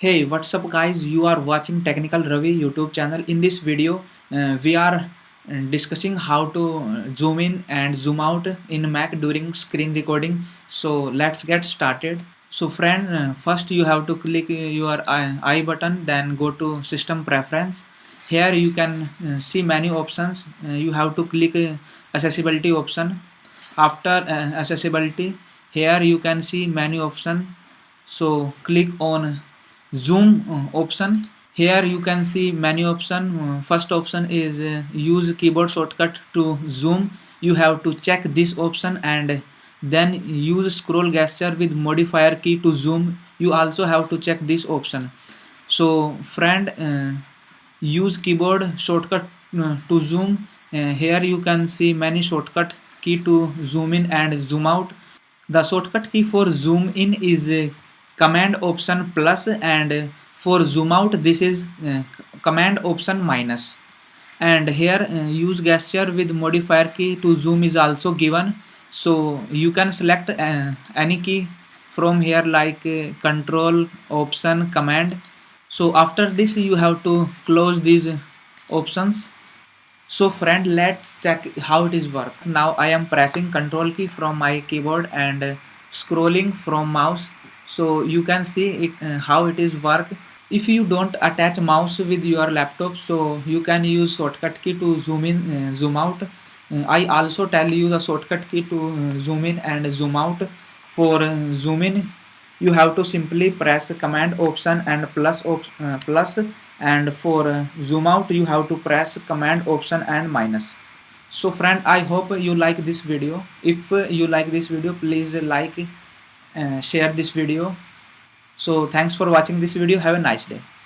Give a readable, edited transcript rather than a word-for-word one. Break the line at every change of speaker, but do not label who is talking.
Hey, what's up guys? You are watching Technical Ravi YouTube channel. In this video, we are discussing how to zoom in and zoom out in Mac during screen recording. So let's get started. So friend, first you have to click your I button, then go to System Preference. Here you can see many options. You have to click Accessibility option. After accessibility, here you can see many option. So click on zoom option. Here you can see many option. First option is use keyboard shortcut to zoom. You have to check this option and then use scroll gesture with modifier key to zoom. You also have to check this option. So friend, use keyboard shortcut to zoom. Here you can see many shortcut key to zoom in and zoom out. The shortcut key for zoom in is command option plus, and for zoom out this is command option minus. And here use gesture with modifier key to zoom is also given. So you can select any key from here like control, option, command. So after this you have to close these options. So friend, let's check how it is work. Now I am pressing control key from my keyboard and scrolling from mouse. So you can see it how it is work. If you don't attach mouse with your laptop, so you can use shortcut key to zoom in, zoom out. I also tell you the shortcut key to zoom in and zoom out. For zoom in, you have to simply press command option and plus, and for zoom out you have to press command option and minus. So friend, I hope you like this video. If you like this video, please like, share this video. So thanks for watching this video. Have a nice day.